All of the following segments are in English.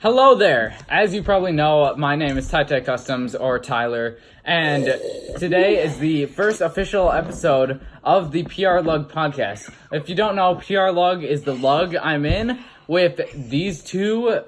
Hello there. As you probably know, my name is Tai Customs, or Tyler, and today is the first official episode of the PRLUG podcast. If you don't know, PRLUG is the lug I'm in with these two,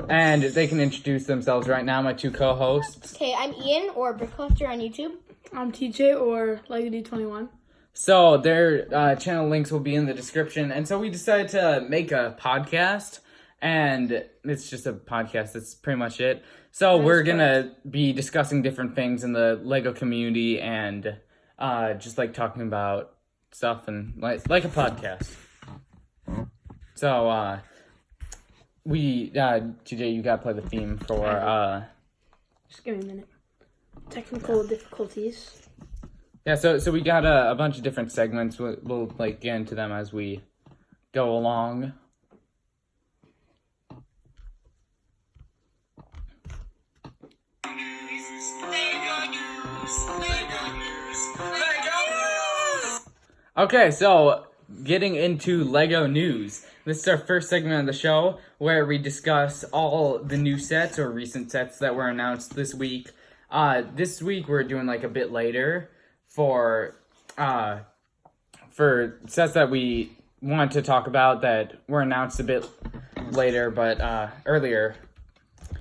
and they can introduce themselves right now, my two co-hosts. Okay, I'm Ian, or Brickholster on YouTube. I'm TJ, or LegoD21. So their channel links will be in the description, and so we decided to make a podcast. And it's just a podcast. That's pretty much it. So we're going to be discussing different things in the LEGO community and just like talking about stuff and like a podcast. So TJ, you got to play the theme for... Just give me a minute. Technical difficulties. Yeah, so we got a bunch of different segments. We'll like get into them as we go along. Okay, so getting into LEGO news. This is our first segment of the show where we discuss all the new sets or recent sets that were announced this week. This week we're doing like a bit later for sets that we want to talk about that were announced a bit later, but earlier.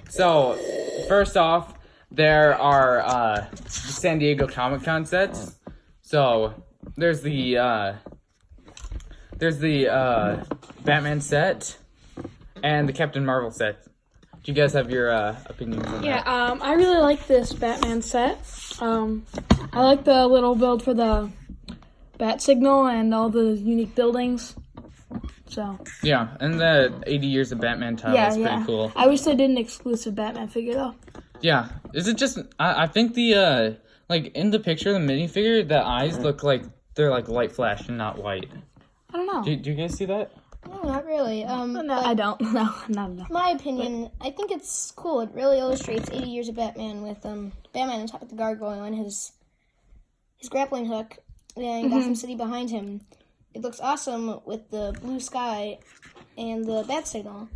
So first off, there are the San Diego Comic-Con sets. So there's the Batman set and the Captain Marvel set. Do you guys have your opinions on that? Yeah, I really like this Batman set. I like the little build for the bat signal and all the unique buildings. So yeah, and the 80 Years of Batman tile is pretty cool. I wish they did an exclusive Batman figure though. Yeah, is it just? I think the like in the picture, the minifigure, the eyes look like they're like light flash and not white. I don't know. Do you guys see that? No, not really. No, I don't. No. My opinion, I think it's cool. It really illustrates 80 Years of Batman with Batman on top of the gargoyle and his grappling hook and Gotham City behind him. It looks awesome with the blue sky and the bat signal.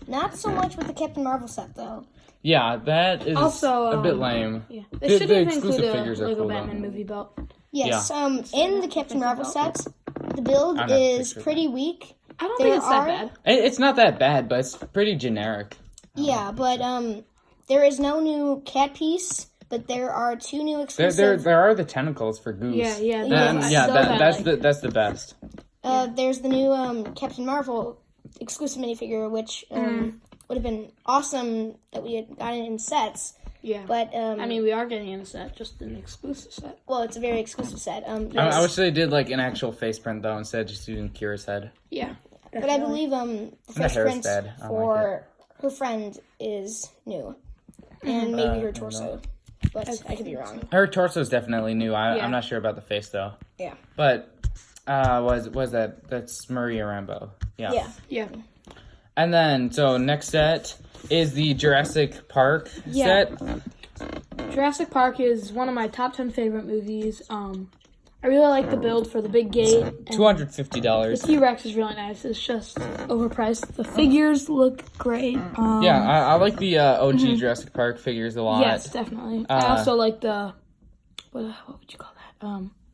Not so much with the Captain Marvel set, though. Yeah, that is also a bit lame. Yeah, they should even include a figures Lego cool, Batman though. movie belt. Yes, in the Captain Marvel set, the build is pretty weak. I don't think it's that bad. It's not that bad, but it's pretty generic. Yeah, but there is no new cat piece, but there are two new exclusive. There are the tentacles for Goose. Yeah. That's the best. There's the new Captain Marvel exclusive minifigure, which would have been awesome that we had gotten in sets. Yeah, but I mean, we are getting in a set, just an exclusive set. Well, it's a very exclusive set. I wish they did like an actual face print though, instead of just using Kira's head. Yeah, definitely. But I believe the face print for her friend is new, and maybe her torso. But I could be wrong. Her torso is definitely new. I'm not sure about the face though. Yeah. But was that's Maria Rambeau. Yeah. And then so next set is the Jurassic Park set. Jurassic Park is one of my top 10 favorite movies. I really like the build for the big gate. $250. The T-Rex is really nice. It's just overpriced. The figures look great. I like the OG Jurassic Park figures a lot. Yes, definitely. I also like the what would you call that?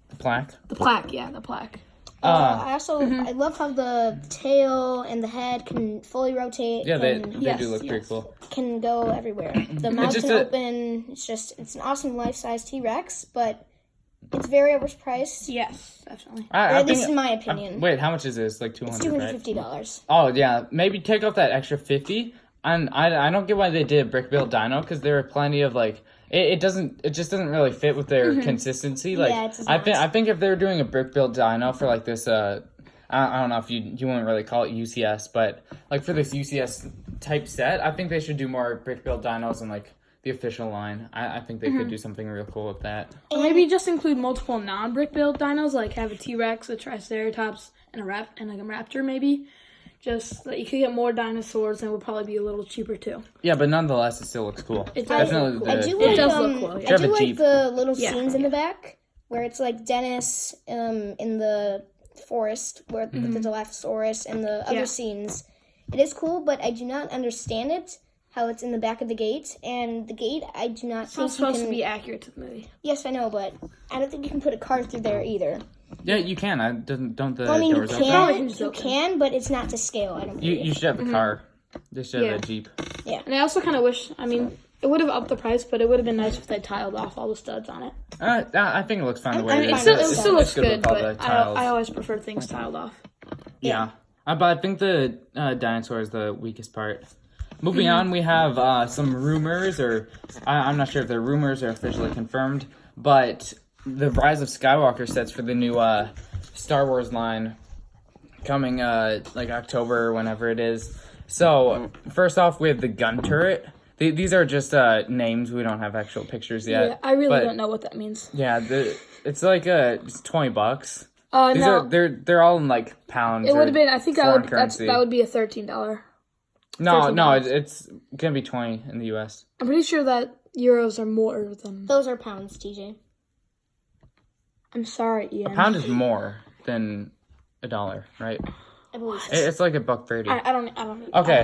The plaque. The plaque, yeah, the plaque. I also I love how the tail and the head can fully rotate. Yeah, they do look pretty cool. Can go everywhere. The mouth can open. It's an awesome life-size T-Rex, but it's very overpriced. Yes, definitely. At least in my opinion. Wait, how much is this? Like $200? It's $250. Oh yeah, maybe take off that extra $50. And I don't get why they did a brick built dino, because there are plenty of like it just doesn't really fit with their consistency. Like I think if they were doing a brick built dino for like this I don't know if you wouldn't really call it UCS, but like for this UCS type set, I think they should do more brick built dinos in like the official line. I think they could do something real cool with that. Or maybe just include multiple non brick built dinos, like have a T-Rex, a Triceratops, and a raptor maybe. Just that you could get more dinosaurs and it would probably be a little cheaper too. Yeah, but nonetheless, it still looks cool. It does look cool. I do look cool. I do like the little scenes in the back where it's like Dennis in the forest with the Dilophosaurus and the other scenes. It is cool, but I do not understand it how it's in the back of the gate, and the gate, I do not It's think not supposed to be accurate to the movie. Yes, I know, but I don't think you can put a car through there either. Yeah, you can. Don't the I mean, doors you open? can, but it's not to scale. I don't. You should have a car. They should have a Jeep. Yeah. And I also kind of wish, I mean, it would have upped the price, but it would have been nice if they tiled off all the studs on it. I think it looks fine the way it is. It still looks good, with all but the tiles. I always prefer things tiled off. Yeah. But I think the dinosaur is the weakest part. Moving on, we have some rumors, or I'm not sure if they're rumors or officially confirmed, but the Rise of Skywalker sets for the new Star Wars line coming like October or whenever it is. So, first off, we have the gun turret. These are just names. We don't have actual pictures yet. Yeah, I really don't know what that means. Yeah, it's like it's $20. These no. they're all in like pounds. It would have been, I think currency. that would be a $13. No, it's gonna be 20 in the US. I'm pretty sure that euros are more than... Those are pounds, TJ. I'm sorry, Ian. A pound is more than $1, right? I believe so. It's like $1.30. I don't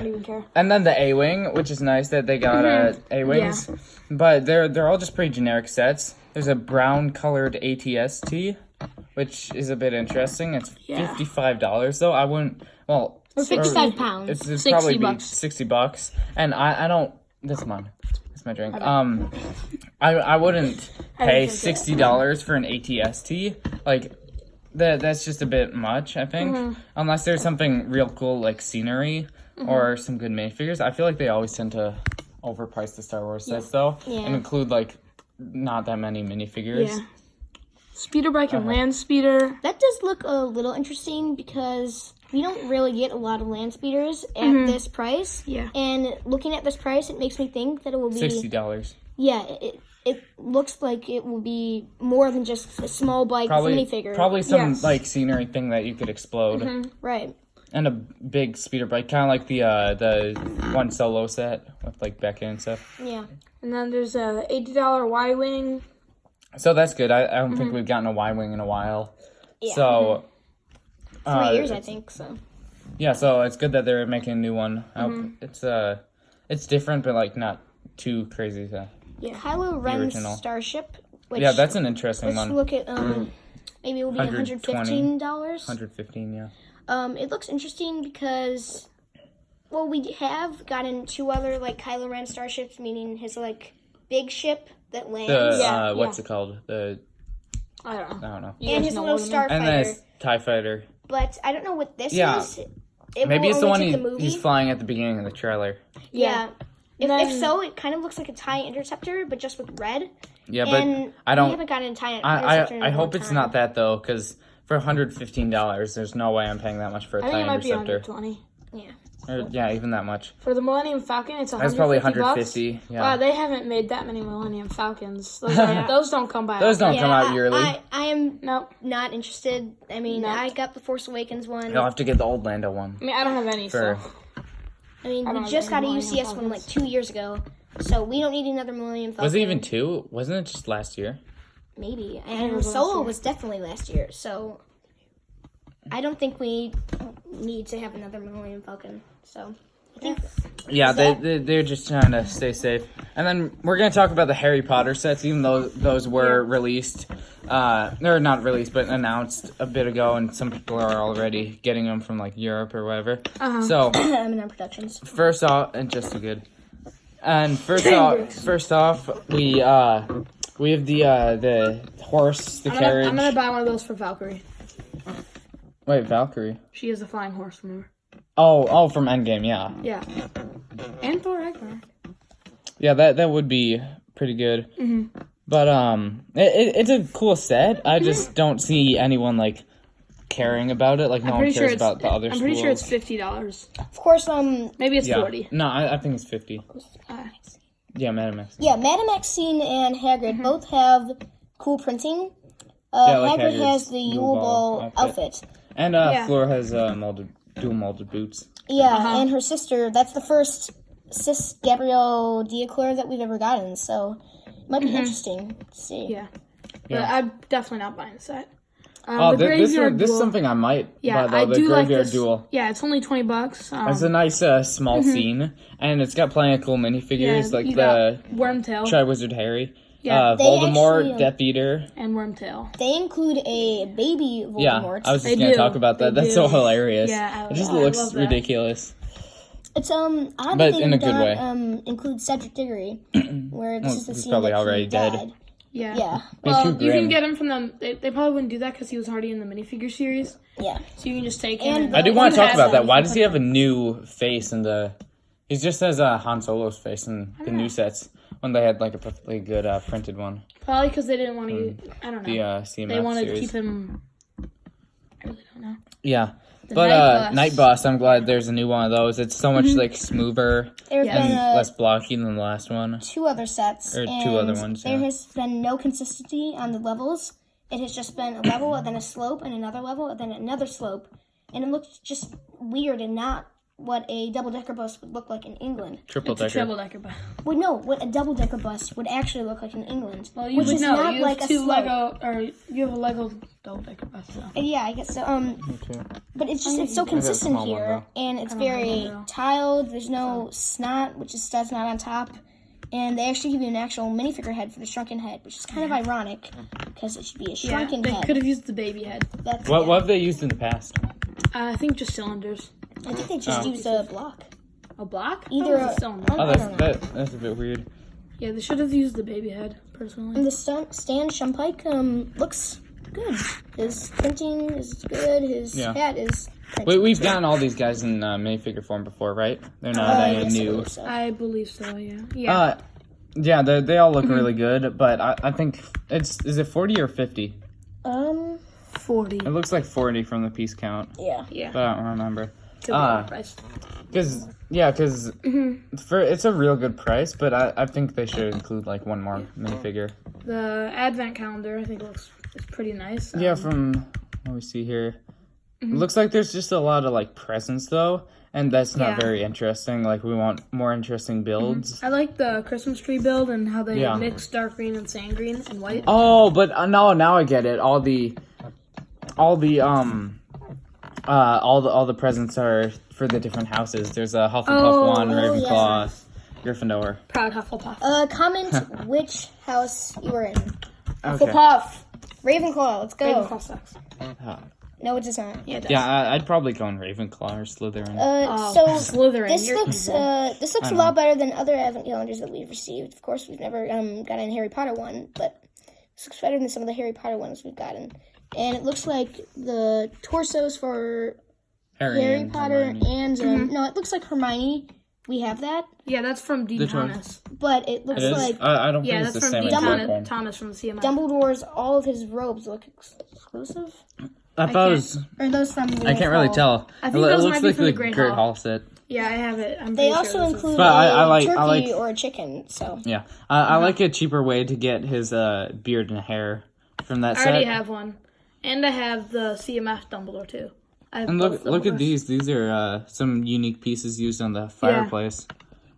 even care. And then the A-Wing, which is nice that they got A-Wings. Yeah. But they're all just pretty generic sets. There's a brown colored ATST, which is a bit interesting. It's $55 though. I wouldn't, well... Or 55 pounds. It's probably be $60. And I don't, that's mine. That's my drink. I wouldn't pay $60 for an ATST. Like, that's just a bit much, I think. Unless there's something real cool like scenery or some good minifigures. I feel like they always tend to overprice the Star Wars sets though. And include like not that many minifigures. Yeah. Speeder bike and land speeder. That does look a little interesting because we don't really get a lot of land speeders at this price. Yeah. And looking at this price, it makes me think that it will be $60. Yeah, it looks like it will be more than just a small bike minifigure. Probably some like scenery thing that you could explode. Right. And a big speeder bike, kind of like the one solo set with like Becca and stuff. Yeah. And then there's a $80 Y-wing. So that's good. I don't think we've gotten a Y-wing in a while. Yeah. So 3 years, I think. So. Yeah, so it's good that they're making a new one. I hope it's different, but like not too crazy. Yeah, Kylo Ren's Starship. Which, yeah, that's an interesting one. Let's look at maybe it will be $115. $115, yeah. It looks interesting because, well, we have gotten 2 other like Kylo Ren starships, meaning his like big ship that lands. What's it called? I don't know. And his little starfighter. And then TIE fighter. But I don't know what this is. Maybe it's the one he's flying at the beginning of the trailer. Yeah. If so, it kind of looks like a TIE Interceptor, but just with red. Yeah, but I don't. We haven't gotten a TIE Interceptor. I hope it's not that though, because for $115, there's no way I'm paying that much for a TIE Interceptor. It might be $120. Yeah. Or, yeah, even that much. For the Millennium Falcon, it's $150. That's probably $150. Yeah. Wow, they haven't made that many Millennium Falcons. Those don't come by. Those don't come out yearly. I am not interested. I mean, I got the Force Awakens one. You'll have to get the old Lando one. I mean, I don't have any. So. I mean, we just got a UCS one like 2 years ago, so we don't need another Millennium Falcon. Was it even 2? Wasn't it just last year? Maybe. And Solo was definitely last year, so I don't think we need to have another Millennium Falcon. So I think they're just trying to stay safe. And then we're gonna talk about the Harry Potter sets, even though those were released. They're not released, but announced a bit ago, and some people are already getting them from like Europe or whatever. So I'm in our productions. First off, and just so good. And first off, we have the horse, the carriage. I'm gonna buy one of those for Valkyrie. Wait, Valkyrie. She is a flying horse, remember? Oh, from Endgame, yeah. Yeah. And Thor Ragnarok. Yeah, that would be pretty good. But it's a cool set. I just don't see anyone like caring about it. Like no one cares about the other. I'm pretty sure it's $50. Of course, maybe it's 40. No, I think it's 50. Yeah, Madame Maxine. Yeah, Madame Maxine and Hagrid both have cool printing. Like Hagrid has the Yule Ball outfit. And Fleur has dual molded boots. Yeah, and her sister, that's the first Sis Gabrielle Diacleur that we've ever gotten, so it might be interesting to see. Yeah. But I'm definitely not buying the set. Oh, The this Graveyard is Duel. something I might Yeah, buy, I though, the do like Graveyard this. Duel. Yeah, it's only $20. It's a nice small scene, and it's got plenty of cool minifigures, like you the got Wormtail Tri-Wizard Harry, They Voldemort, actually, Death Eater. and Wormtail. They include a baby Yeah, Voldemort. I was just They going to do. talk about that. They That's do. so hilarious. Yeah, It just I looks love that. ridiculous. It's odd But that they in a did good way. not include Cedric Diggory, where this is the he's scene probably that already he dead. died. Yeah. Yeah, Well, too you can grim. get him from them. They probably wouldn't do that because he was already in the minifigure series. yeah. So you can just take him. And I do If want you to talk have about that. them, Why you does can he have a new face in the... He just has Han Solo's face in the new sets when they had like a perfectly good printed one. Probably because they didn't want to. I don't know. The CMF They wanted series. to keep him. I really don't know. Yeah. The But Night Bus. Night Bus, I'm glad there's a new one of those. It's so much like smoother There have Yeah. and been less blocky than the last one. 2 other sets, Or 2 and other ones, there yeah. has been no consistency on the levels. It has just been a level, and then a slope, and another level, and then another slope, and it looks just weird and not what a double-decker bus would look like in England. Triple It's a decker. triple decker bus. Well, no, what a double-decker bus would actually look like in England. Well, you which would is know. not You like have a two slope. Lego, or you have a Lego double decker bus. So. Yeah, I guess so. But it's just it's so a consistent small one, here, and it's I don't very know. tiled. There's no snot, which is studs not on top, and they actually give you an actual minifigure head for the shrunken head, which is kind of ironic because it should be a Yeah, shrunken they head. could have used the baby head. That's What yeah. have they used in the past? I think just cylinders. I think they just Oh. used a block. A block? Either That was a- a cylinder. Oh, I don't know. that's a bit weird. Yeah, they should have used the baby head, personally. And the Stan Shumpike looks good. His printing is good. His Yeah. hat is printed. We've gotten all these guys in minifigure form before, right? They're not Yes, I new. believe so. I believe so, yeah. Yeah. Yeah, they all look really good, but I think is it 40 or 50? 40. It looks like 40 from the piece count, Yeah. Yeah. but I don't remember. Could be a price. Because for it's a real good price, but I think they should include like one more minifigure. The advent calendar, I think, is pretty nice. Yeah, from what we see here, it looks like there's just a lot of like presents though, and that's not Yeah. very interesting. Like we want more interesting builds. I like the Christmas tree build and how they Yeah. mix dark green and sand green and white. Oh, but now I get it. All the presents are for the different houses. There's a Hufflepuff one, Ravenclaw, Gryffindor. Proud Hufflepuff. Comment which house you were in. Okay. Hufflepuff! Ravenclaw. Let's go. Ravenclaw sucks. No, it does not. Yeah, it does. Yeah, I'd probably go in Ravenclaw or Slytherin. So Slytherin. this you're looks evil. this looks a lot better than other advent calendars that we've received. Of course, we've never gotten a Harry Potter one, but this looks better than some of the Harry Potter ones we've gotten. And it looks like the torsos for Harry and Potter Hermione. and no, it looks like Hermione. We have that, Yeah, that's from Dean Which one? Thomas. but it looks It is? like I don't Yeah, think it's that's the from same Dean exact one. Thomas from the CMI. Dumbledore's. All of his robes look exclusive. I thought it was. Or are those from the I can't really fall? tell. I think it those looks might be like from the the Great Great Hall. Hall set. Yeah, I have it. I'm They pretty also sure this is- include But I a like- turkey I like- or a chicken. So Yeah, I like a cheaper way to get his beard and hair from that I set. already have one. And I have the CMF Dumbledore, too. I have And both look at Dumbledores. these. These are some unique pieces used on the fireplace.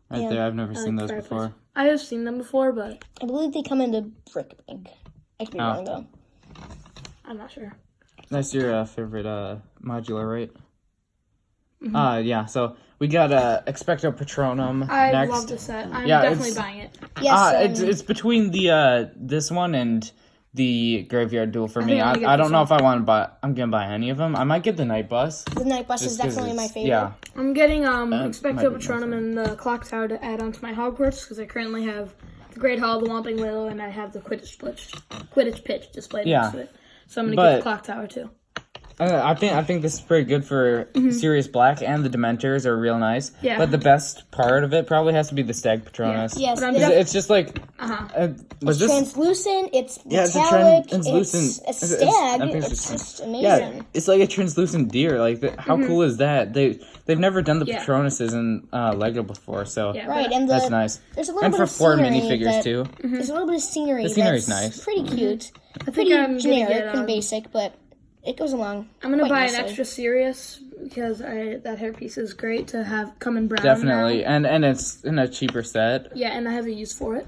Right Yeah. there, I've never I seen like those fireplace. before. I have seen them before, but I believe they come into brick pink. I could be Oh. wrong though. I'm not sure. That's your favorite modular, right? Yeah. So we got Expecto Patronum I next. love this set. I'm Yeah, definitely it's- buying it. Yes, It's between the this one and the Graveyard Duel for me. think I'm gonna get I don't this know one. if I want to buy. I'm gonna buy any of them. I might get the Night Bus. the night bus is just 'cause definitely my it's- favorite. Yeah. I'm getting might Expecto be Patronum and the Clock Tower to add on to my Hogwarts because I currently have the Great Hall, the Whomping Willow, and I have the Quidditch pitch displayed Yeah. next to it. So I'm gonna But- get the Clock Tower too. I think this is pretty good for Sirius Black, and the Dementors are real nice. Yeah. But the best part of it probably has to be the Stag Patronus. Yes, But I'm it's, It's just like was this? translucent. It's Yeah, it's a metallic. translucent. It's a stag. I think It's just amazing. Yeah, it's like a translucent deer. Like, how cool is that? They've never done the Yeah. Patronuses in Lego before, so Yeah, Right, but and that's nice. there's a little And bit for of 4 scenery minifigures that- too. There's a little bit of scenery. The scenery's that's nice. pretty cute. I think Pretty I'm gonna generic get, and basic, but it goes along. I'm gonna quite buy nicely. an extra Sirius because that hairpiece is great to have come in brown. Definitely, now. and it's in a cheaper set. Yeah, and I have a use for it.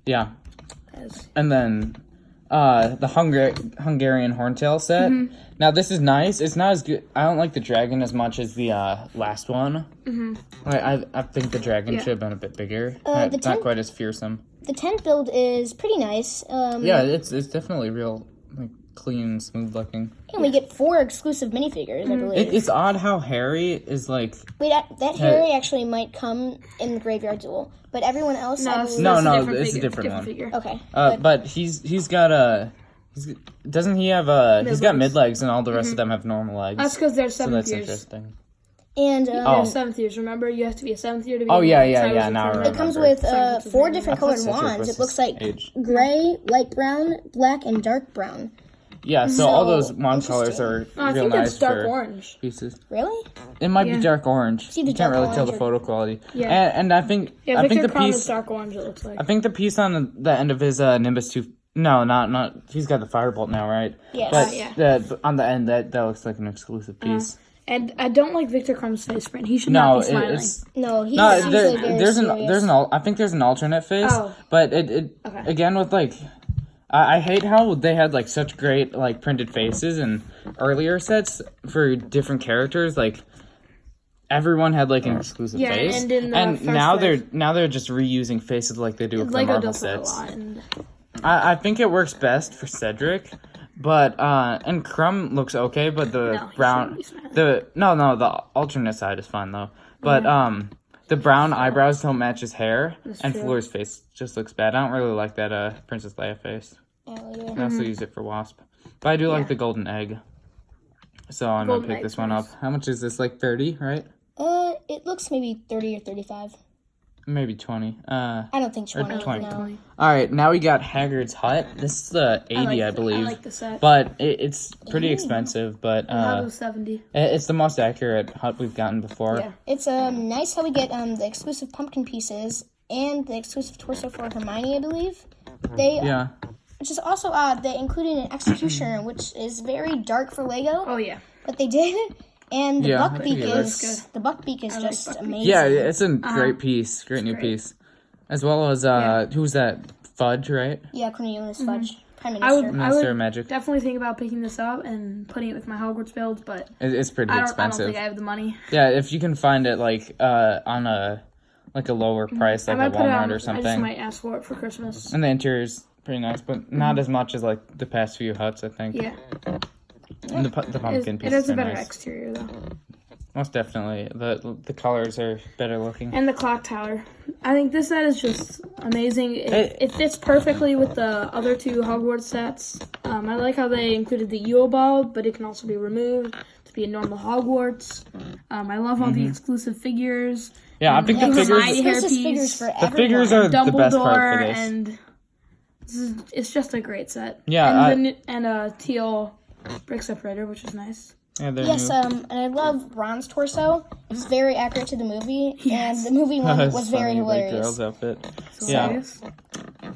Yeah, As and then Hungarian Horntail set. Now this is nice. It's not as good. I don't like the dragon as much as the last one. I think the dragon should have been a bit bigger. Not quite as fearsome. The tent build is pretty nice. Yeah, it's definitely real, like, clean, smooth looking. And we get 4 exclusive minifigures, I believe. It's odd how Harry is like. Wait, that Harry actually might come in the Graveyard Duel, but everyone else. No, it's a different one. Figure. Okay. But he's got doesn't he have he's got mid legs and all the rest of them have normal legs. That's because they're so 7th that's years. Interesting. And They're 7th years. Remember, you have to be a 7th year to be. Oh yeah. Now I remember. It comes with 4 different colored wands. It looks like gray, light brown, black, and dark brown. Yeah, so all those wand colors are I real think nice it's dark for orange. pieces. Really? It might be dark orange. See the You can't dark really tell the orange photo quality. Yeah. And I think Victor the Crumb piece is dark orange. It looks like. I think the piece on the end of his Nimbus 2. No, not. He's got the firebolt now, right? Yes. But on the end, that looks like an exclusive piece. And I don't like Victor Crumb's face print. He should not be smiling. He's actually very serious. I think there's an alternate face, but it again with like. I hate how they had like such great like printed faces in earlier sets for different characters. Like everyone had like an exclusive face, and now they're just reusing faces like they do with the Marvel sets. I think it works best for Cedric, but and Crumb looks okay, but the alternate side is fine though. But the brown eyebrows don't match his hair, and Fleur's face just looks bad. I don't really like that Princess Leia face. I also use it for Wasp, but I do like the golden egg. So I'm gonna pick this one up. How much is this? Like 30, right? It looks maybe 30 or 35. Maybe 20. I don't think 20. 20. No. All right, now we got Hagrid's Hut. This is the 80, I believe. I like the set. But it's pretty expensive. But How was 70? It's the most accurate hut we've gotten before. Yeah. It's nice how we get the exclusive pumpkin pieces and the exclusive torso for Hermione, I believe. Which is also odd. They included an Executioner, which is very dark for Lego. Oh yeah. But they did. And the Buckbeak is just amazing. Yeah, it's a great piece, great new piece, as well as who's that? Fudge, right? Yeah, Cornelius Fudge, Prime Minister. Master of Magic. Definitely think about picking this up and putting it with my Hogwarts builds, but it's pretty expensive. I don't think I have the money. Yeah, if you can find it like on a lower price, like at Walmart or something. I just might ask for it for Christmas. And the interior's pretty nice, but not as much as like the past few huts, I think. Yeah. And the pumpkin piece. It has a better nice. exterior though. Most definitely, the colors are better looking. And the clock tower. I think this set is just amazing. It fits perfectly with the other 2 Hogwarts sets. I like how they included the Yule Ball, but it can also be removed to be a normal Hogwarts. I love all the exclusive figures. Yeah, I think the figures are the best part for this. And it's just a great set. Yeah, and a teal brick separator, which is nice. Yeah, yes, and I love Ron's torso. It's very accurate to the movie, and the movie one was very hilarious. Like girl's outfit. Hilarious.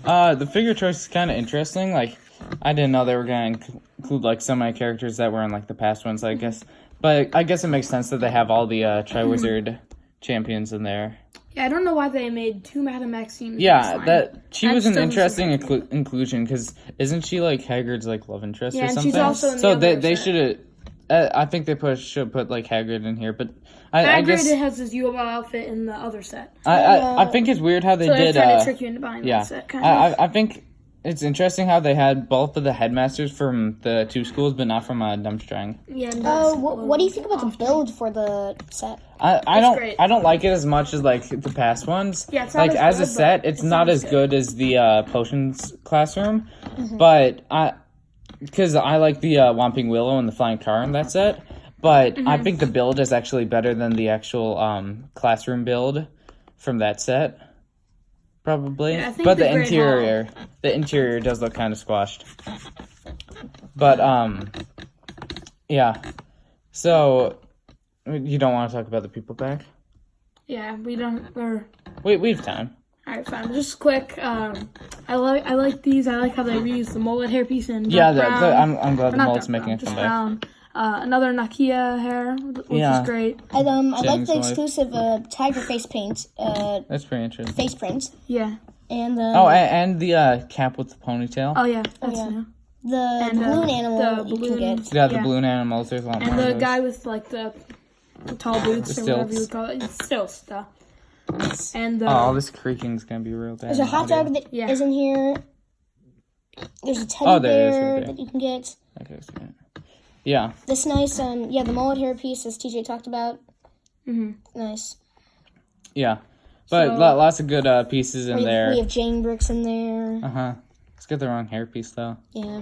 The figure choice is kind of interesting. Like, I didn't know they were going to include like so many characters that were in like the past ones, I guess. But I guess it makes sense that they have all the Triwizard champions in there. Yeah, I don't know why they made 2 Madame Maxime. Yeah, she was an interesting inclusion because isn't she like Hagrid's like love interest or something? And she's also in the so they should have. I think they should put like Hagrid in here, but I guess Hagrid has his Yule Ball outfit in the other set. I think it's weird how they did. Trying to trick you into buying that set. Kind of. I think it's interesting how they had both of the headmasters from the 2 schools, but not from Durmstrang. Yeah. What do you think about the build for the set? I don't like it as much as like the past ones. Yeah, it's not like as a set, it's not as good as the potions classroom, but because I like the Whomping Willow and the Flying Car in that set, but I think the build is actually better than the actual classroom build from that set, probably. Yeah, but the interior does look kind of squashed. But yeah. So you don't want to talk about the people back? Yeah, we don't. We have time. All right, fine. Just quick. I like these. I like how they reuse the mullet hairpiece and I'm glad the mullet's making a comeback. Brown. Another Nakia hair, which is great. I like the exclusive tiger face paint. That's pretty interesting. Face print. Yeah. And and the cap with the ponytail. Oh yeah, that's new. The balloon animal you can get. Yeah, the balloon animals. There's a lot more. And the guy with like the tall boots or whatever you would call it. It's still stuff. And all this creaking's gonna be real bad. There's a hot dog that is in here. There's a teddy bear that you can get. Okay, so yeah. This nice the mullet hair piece as TJ talked about. Nice. Yeah. But lots of good pieces in there. We have Jane bricks in there. Let's get the wrong hair piece though. Yeah.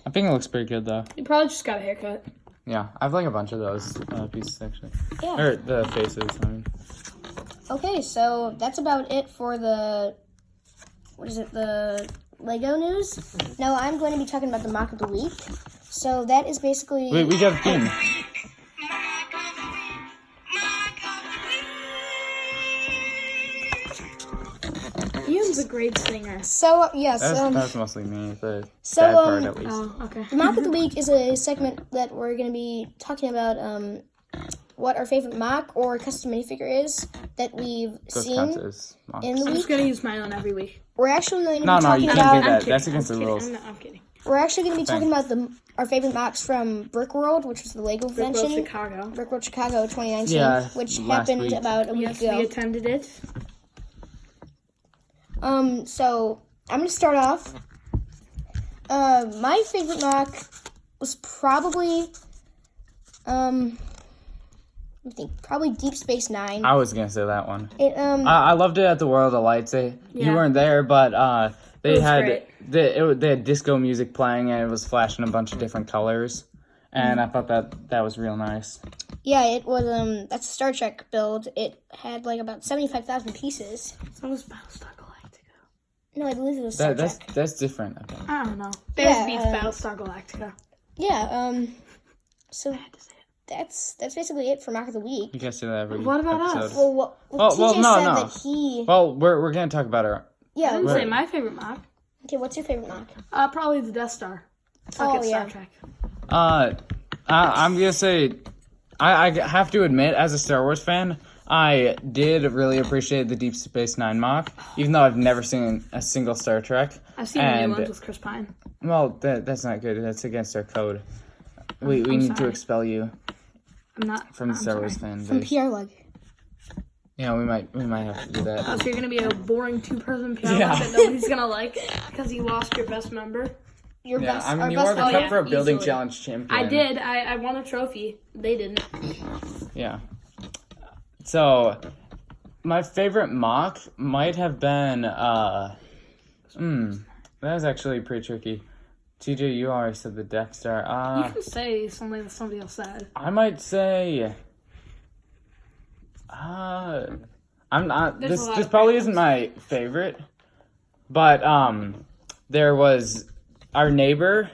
I think it looks pretty good though. You probably just got a haircut. Yeah, I have like a bunch of those pieces actually. Yeah. Or the faces, I mean. Okay, so that's about it for the Lego news. Now I'm going to be talking about the mock of the week. So that is basically... Wait, we got a theme. Ian's a great singer. So, yes. That's mostly me, the bad part at least. Oh, okay. The mock of the week is a segment that we're going to be talking about what our favorite mock or custom minifigure is that we've seen in the week. I'm just going to use mine on every week. We're actually going to be No, talking you about... can't do that. That's against the rules. I'm kidding. We're actually going to be talking about our favorite mocks from Brick World, which was the Lego convention. Brick World Chicago 2019, which happened about a week ago. We attended it. So I'm going to start off. My favorite mock was probably, probably Deep Space Nine. I was gonna say that one. I loved it at the World of Lights. You weren't there, but they had they had disco music playing and it was flashing a bunch of different colors, and I thought that was real nice. Yeah, it was. That's a Star Trek build. It had like about 75,000 pieces. So was Battlestar Galactica. No, I believe it was Star Trek. That's different. I think. I don't know. Bears beats Battlestar Galactica. Yeah. So that's basically it for mock of the week. You guys say that every What about episode. us? Well, TJ said that he. Well, we're gonna talk about our. Yeah. I didn't say my favorite mock. Okay, what's your favorite mock? Probably the Death Star. Star Trek. I'm gonna say, I have to admit, as a Star Wars fan, I did really appreciate the Deep Space Nine mock, even though I've never seen a single Star Trek. I've seen the new ones with Chris Pine. Well, that's not good. That's against our code. We need to expel you. I'm not from the Star Wars fan base. From PRLUG. Yeah, we might have to do that. Oh, so you're gonna be a boring two-person PRLUG that nobody's gonna like because you lost your best member. You were the Cup for a Building Challenge champion. I did. I won a trophy. They didn't. Yeah. So, my favorite mock might have been, that was actually pretty tricky. TJ, you already said the Death Star. You can say something that somebody else said. I might say, I'm not, this probably isn't my favorite, but, there was our neighbor,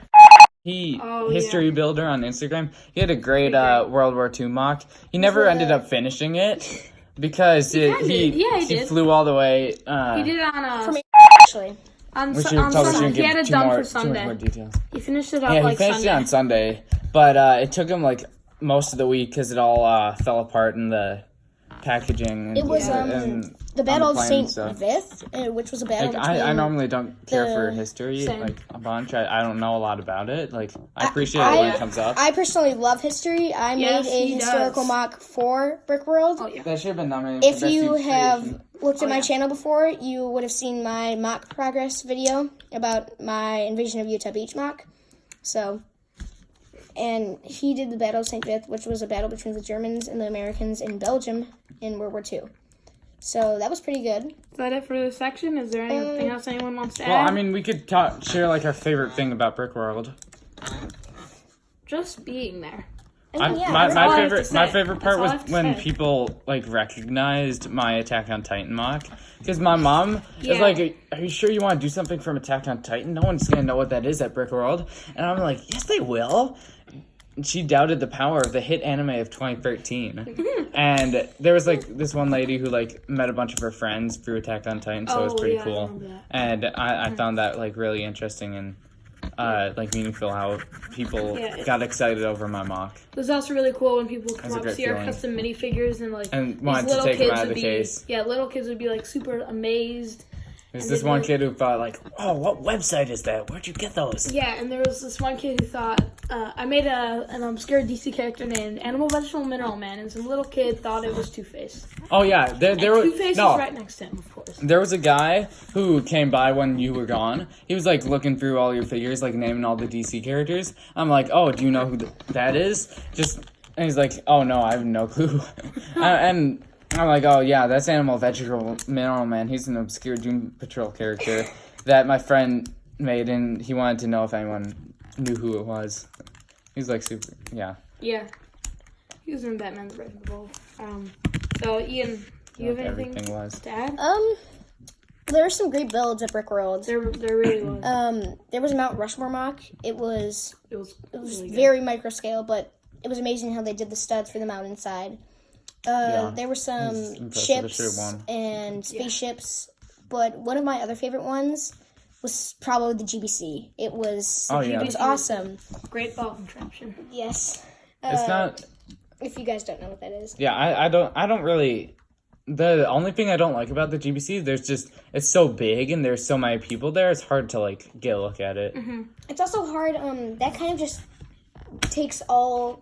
History Builder on Instagram. He had a great World War II mock. He never ended up finishing it because he flew all the way. He did it on for me, actually. On Sunday. He had it done for Sunday. More details. He finished it on he finished it on Sunday, but it took him like most of the week because it all fell apart in the packaging. It was the Battle of St. Vith, which was a battle between... I normally don't care for history a bunch. I don't know a lot about it. I appreciate it when it comes up. I personally love history. I made a historical mock for Brick World. Oh, yeah. That should have been nominated. If you have looked at my channel before, you would have seen my mock progress video about my Invasion of Utah Beach mock. And he did the Battle of St. Vith, which was a battle between the Germans and the Americans in Belgium in World War II. So that was pretty good. Is that it for this section? Is there anything else anyone wants to add? Well, I mean, we could share our favorite thing about Brick World. Just being there. My favorite part was when people recognized my Attack on Titan mock, because my mom is like, "Are you sure you want to do something from Attack on Titan? No one's gonna know what that is at Brick World." And I'm like, "Yes, they will." And she doubted the power of the hit anime of 2013. And there was this one lady who met a bunch of her friends through Attack on Titan, so it was pretty cool. And I found that really interesting and meaningful how people got excited over my mock. It was also really cool when people come up to see our custom minifigures and wanted to take them out of the case. Yeah, little kids would be super amazed There's this one kid who thought like, oh, what website is that? Where'd you get those? Yeah, and there was this one kid who thought, I made an obscure DC character named Animal Vegetable Mineral Man, and some little kid thought it was Two-Face. Oh yeah, there was Two-Face was right next to him, of course. There was a guy who came by when you were gone. He was like looking through all your figures, like naming all the DC characters. I'm like, oh, do you know who that is? And he's like, oh no, I have no clue. And I'm like, oh yeah, that's Animal Vegetable Mineral Man. He's an obscure Doom Patrol character that my friend made, and he wanted to know if anyone knew who it was. He's like super, yeah. Yeah. He was in Batman's Red Bull. So Ian, do you have anything to add? There were some great builds at Brick World. There really was. There was a Mount Rushmore mock. It was really very micro scale, but it was amazing how they did the studs for the mount inside. There were some ships and spaceships, but one of my other favorite ones was probably the GBC. It was it was awesome. Great ball contraption. Yes. It's not. If you guys don't know what that is. Yeah, I don't really. The only thing I don't like about the GBC is it's so big and there's so many people there. It's hard to like get a look at it. Mm-hmm. It's also hard. That kind of just attracts all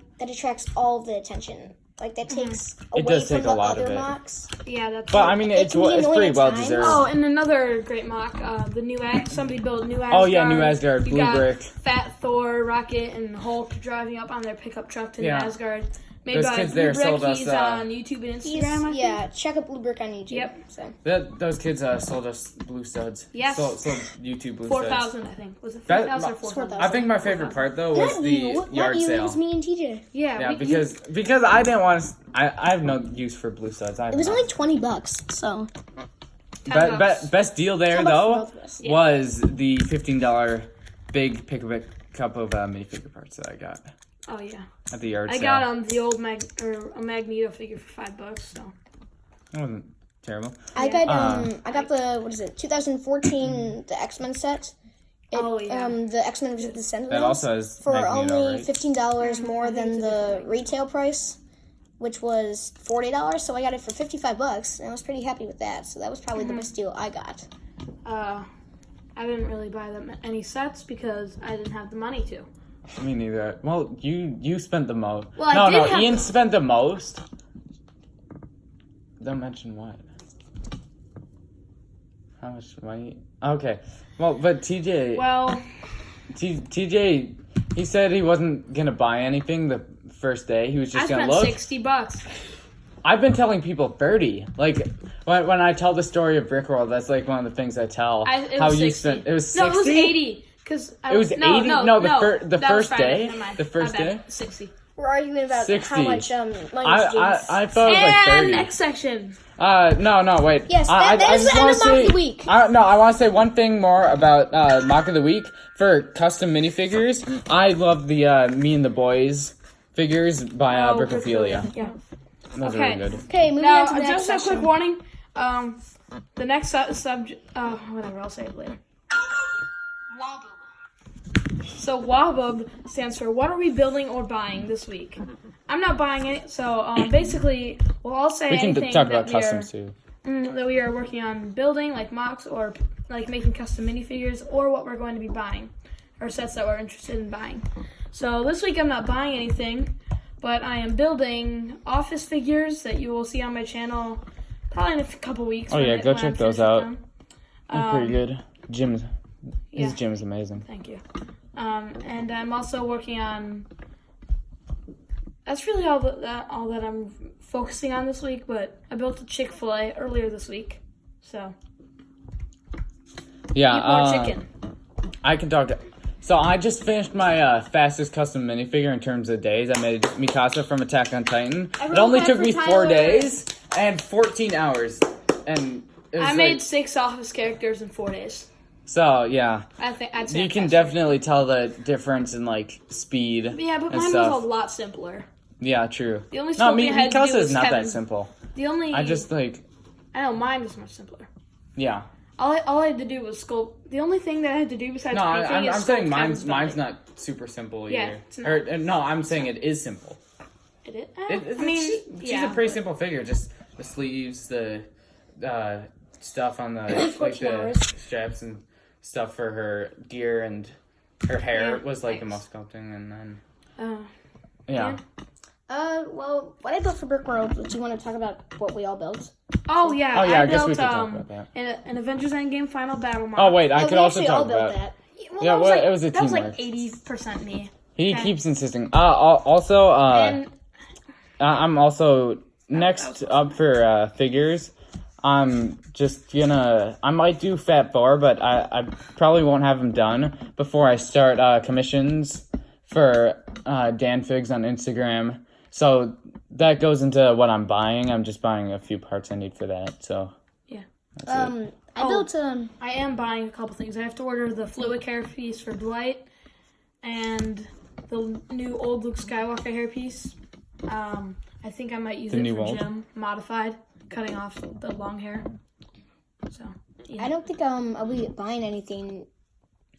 the attention. Like that takes away from the other mocks. Yeah, that's. But I mean, it's pretty well deserved. Oh, and another great mock, the new somebody built New Asgard. Oh yeah, New Asgard, Blue Brick. Fat Thor, Rocket, and Hulk driving up on their pickup truck to New Asgard. Made those by kids Blue there Brick. sold us. He's on YouTube and Instagram. Yeah, check out Blue Brick on YouTube. Yep. So. Those kids sold us blue studs. Yes. Sold YouTube blue 4,000, studs. I think. Was it 4,000 or 4,000? I think my favorite part though was the yard sale. It was me and TJ. Yeah. Because I didn't want to. I have no use for blue studs. It was only $20, so. Best deal there though was the $15 big pick-up of minifigure parts that I got. Oh yeah. At the yard sale. I got the old a Magneto figure for $5, so. That wasn't terrible. I got the 2014 the X-Men set. The X-Men Visit the Sentinels. That also has for Magneto, only right? $15 more than the retail price, which was $40. So I got it for $55, and I was pretty happy with that. So that was probably the best deal I got. I didn't really buy them any sets because I didn't have the money to. Me neither. Well, you spent the most. Well, Ian spent the most. Don't mention what. How much money? Okay. Well, but TJ. Well. TJ, he said he wasn't gonna buy anything the first day. He was just gonna look. I spent $60. I've been telling people 30. Like when I tell the story of Brick World, that's like one of the things I tell. It was 60. It was 60. No, it was 80. It was 80? No, the first day? The first day? 60. We're arguing about 60. how much money I thought it was like 30. And next section. No, wait. Yes, that is the end of Mock of the Week. I want to say one thing more about Mock of the Week. For custom minifigures, I love the Me and the Boys figures by Brickophilia. Yeah. Those are really good. Okay, moving now, on to the next just section. a quick warning. The next subject... whatever, I'll say it later. So WABUB stands for What Are We Building or Buying This Week? I'm not buying it, so basically we'll all say we can anything talk about customs too. That we are working on building, like mocks or like making custom minifigures, or what we're going to be buying, or sets that we're interested in buying. So this week I'm not buying anything, but I am building office figures that you will see on my channel probably in a couple weeks. Oh yeah, go check those out. They're pretty good. His gym is amazing. Thank you. And I'm also working on. That's really all that I'm focusing on this week. But I built a Chick-fil-A earlier this week, so yeah, eat more chicken. I can talk. So I just finished my fastest custom minifigure in terms of days. I made Mikasa from Attack on Titan. It only took me 4 days and 14 hours, and I made 6 office characters in 4 days. So yeah, I'd say you can definitely tell the difference in like speed. Yeah, but mine stuff. was a lot simpler. Yeah, true. The only thing I had to do Mikasa was is not that simple. I know mine was much simpler. Yeah. All I had to do was sculpt. The only thing that I had to do besides painting I'm saying mine's not super simple either. Yeah, it's not. I'm saying it is simple. It is. She's a pretty simple figure. Just the sleeves, the stuff on the like 14 the hours. straps and stuff for her gear, and her hair was like the most sculpting, and then yeah. Well, what I built for Brick World, do you want to talk about what we all built? Oh yeah, I guess built, we could talk about that. an Avengers Endgame final battle model. Oh wait, I could we also actually talk all built about that. Well, yeah, well, it was a that was teamwork. like 80% me. He Okay. keeps insisting. Also, And I'm also next up for figures. I'm just gonna. I might do Fat Bar, but I probably won't have them done before I start commissions for Dan Figs on Instagram. So that goes into what I'm buying. I'm just buying a few parts I need for that. So yeah. I built I am buying a couple things. I have to order the fluid hairpiece for Dwight and the new old Luke Skywalker hairpiece. I think I might use it for Jim, modified, cutting off the long hair. So yeah. I don't think I'll be buying anything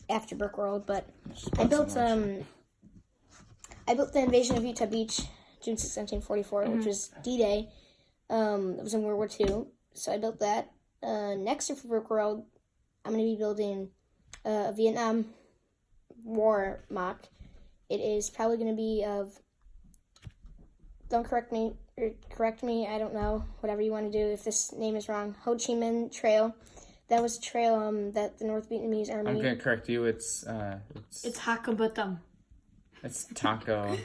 after Brick World, but I built the invasion of Utah Beach, June 6, 1944, which was D-Day. It was in World War II, so I built that. Next year for Brick World, I'm going to be building a Vietnam War mock. It is probably going to be of, don't correct me, I don't know, whatever you want to do if this name is wrong, Ho Chi Minh Trail. That was a trail that the North Vietnamese Army... I'm gonna correct you. It's Hakabatum. It's taco.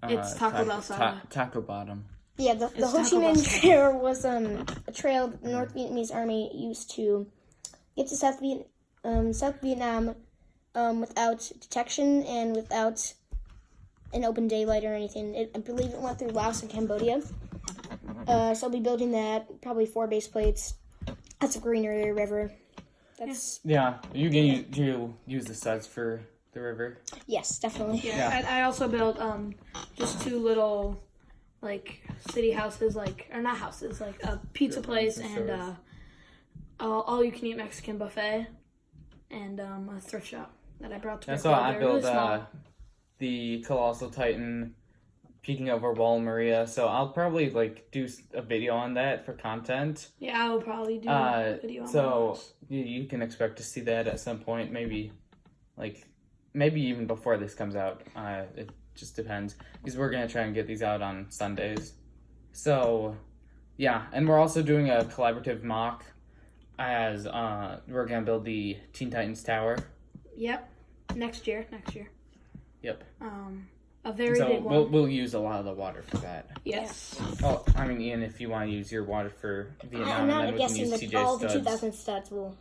It's Taco Bell Sana. Taco Bottom. Yeah, the Ho Chi Minh Trail was a trail that the North Vietnamese Army used to get to South Vietnam without detection and without an open daylight or anything. I believe it went through Laos and Cambodia. So I'll be building that, probably 4 base plates. That's a greenery river. That's Yeah, you use the studs for the river. Yes, definitely. Yeah. I also built just 2 little like city houses, or not houses, like a pizza place and all you can eat Mexican buffet and a thrift shop that I brought to. That's why I built the Colossal Titan peeking over Wall Maria. So I'll probably do a video on that for content. Yeah, I will probably do a video on that. So you can expect to see that at some point, maybe even before this comes out. It just depends, because we're gonna try and get these out on Sundays. So yeah, and we're also doing a collaborative mock as we're gonna build the Teen Titans Tower. Yep, next year. Yep. A very big one. We'll use a lot of the water for that. Yes. Oh, I mean, Ian, if you want to use your water for Vietnam, I'm and then not we can guessing use that TJ's all the studs. 2000 studs will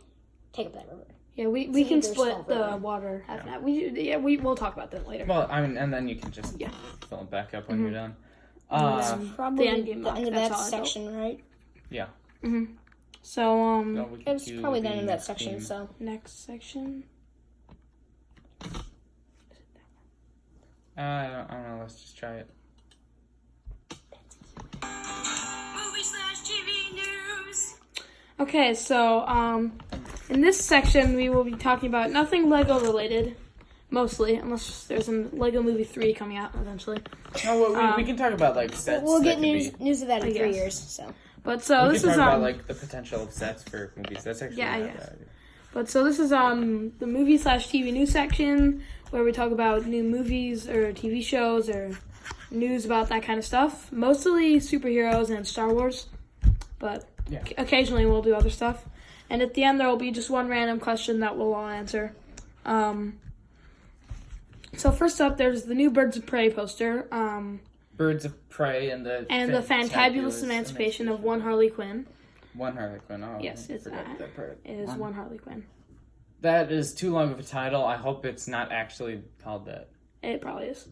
take up that river. Yeah, we can there's split small the river. water. We'll talk about that later. Well, I mean, and then you can just fill it back up when you're done. Probably the endgame mock, end of that's that all I built. section, right? Yeah. So So we It can was do probably the end of that theme. section, so. next section. I don't know. Let's just try it. Movie/TV news. Okay, so in this section we will be talking about nothing Lego related, mostly, unless there's a Lego Movie 3 coming out eventually. No, we can talk about sets. We'll that get could be. news of that in 3 guess. years, so. But so We this can is talk about the potential of sets for movies. That's actually Yeah, not yeah. bad. But so this is the movie/TV news section where we talk about new movies or TV shows or news about that kind of stuff. Mostly superheroes and Star Wars, but Yeah. occasionally we'll do other stuff. And at the end there will be just one random question that we'll all answer. So first up, there's the new Birds of Prey poster. Birds of Prey and the Fantabulous Emancipation of One Harley Quinn. One Harley Quinn. Oh, Yes, I it's forgot that part. It is One Harley Quinn. That is too long of a title. I hope it's not actually called that. It probably is.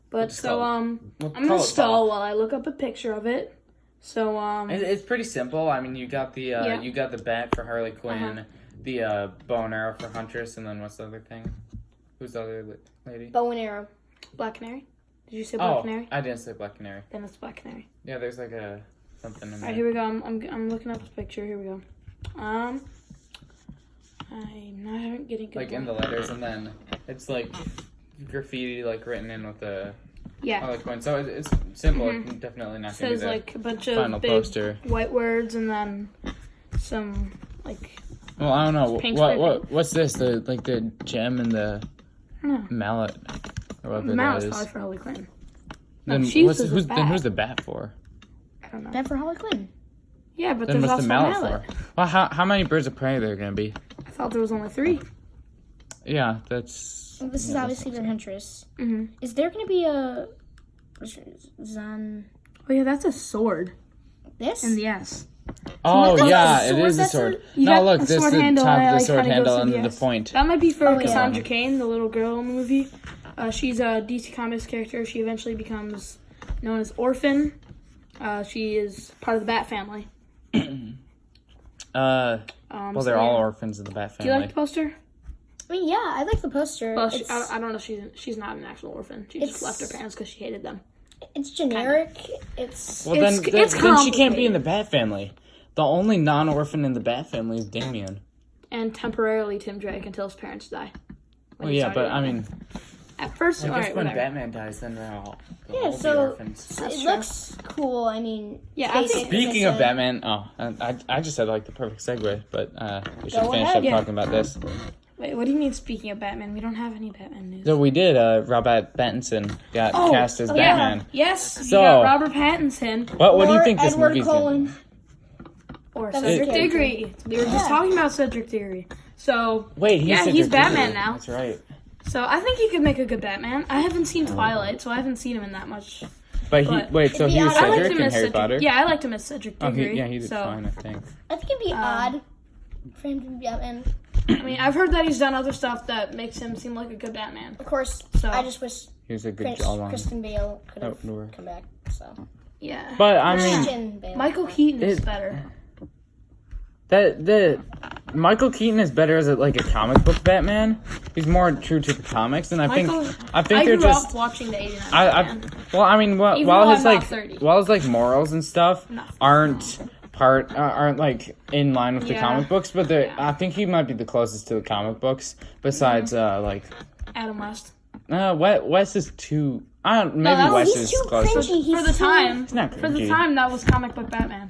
But just so we'll I'm call gonna it stall Bob. while I look up a picture of it. So It's pretty simple. I mean, you got the bat for Harley Quinn, the bow and arrow for Huntress, and then what's the other thing? Who's the other lady? Bow and arrow. Black Canary. Did you say Black Canary? I didn't say Black Canary. Then it's Black Canary. Yeah, there's a something in there. Alright, here we go. I'm looking up the picture. Here we go. I'm not getting good. In the letters, and then it's graffiti written in with the Harley Quinn. So it's simple. It's definitely not It going to says be the a bunch final of big poster. white words and then some Like, Well, I don't know. Pink spray paint. What's this? The gem and the I don't know. mallet. Or whatever The that mouse is. probably for Harley Quinn. Then No, she uses who's the bat. who's the bat for? I don't know. That for Harley Quinn. Yeah, but Then there's what's also the a mallet mallet. for? Well, how many birds of prey are there gonna be? I thought there was only 3. Yeah, that's. Well, this is obviously their huntress. Mm-hmm. Is there going to be a Zan? Oh yeah, that's a sword. This? And yes. Oh That's yeah, a it sword, is a that's sword. You No, got look, the this is sword the handle, top of and the it, like, sword kinda handle goes and with the the point. That might be for Oh, yeah. Cassandra Cain, the little girl in the movie. She's a DC Comics character. She eventually becomes known as Orphan. She is part of the Bat family. Well, So, they're all yeah. orphans of the bat Do you like family. the poster? I mean, yeah, I like the poster. Well, It's, I don't know. She's not an actual orphan. She just It's- left her parents because she hated them. it's generic. It's Well, It's- then it's she can't be in complicated. the bat family. The only non-orphan in the bat family is Damien. And temporarily Tim Drake until his parents die. When Well, he's yeah, already but I young. mean, At first, I guess alright, when whatever. Batman dies, then they'll all Yeah, be so- orphans. That's it true. looks cool. I mean, Yeah, I think- Speaking of Batman, I just had like the perfect segue, but we should Go finish ahead. up Yeah. talking about this. Wait, what do you mean? Speaking of Batman, we don't have any Batman news. So we did. Robert Pattinson got cast as Batman. Yes, So- you got Robert Pattinson What do you Or think this Edward movie's Cullen. gonna or That was Cedric good. Diggory. We were just Yeah. talking about Cedric Diggory. So be? Wait, Yeah, Cedric he's Batman Diggory. now. That's right. So I think he could make a good Batman. I haven't seen Twilight, so I haven't seen him in that much. But But- wait, so It'd he be was odd. I liked Cedric in as Harry Cedric. Potter? Yeah, I liked him as Cedric Oh, Diggory. he did so, fine, I think. I think it'd be odd for him to be Batman. I mean, I've heard that he's done other stuff that makes him seem like a good Batman. Of course, So- I just wish He was a good jawline. Kristen Bale could have no. come back. So Yeah. But I mean, Christian Bale. Michael Keaton is It- better. the Michael Keaton is better as like a comic book Batman. He's more true to the comics, and I think I they're grew just. up watching the 89 I Batman. well, I mean, Even while though his I'm not like 30. while his like morals and stuff No. aren't like in line with the Yeah. comic books, but they're Yeah. I think he might be the closest to the comic books besides like Adam West. Wes is too. I don't maybe that's- Wes He's is too closer. cringy. He's For the too- time, not for the cringy. time, that was comic book Batman.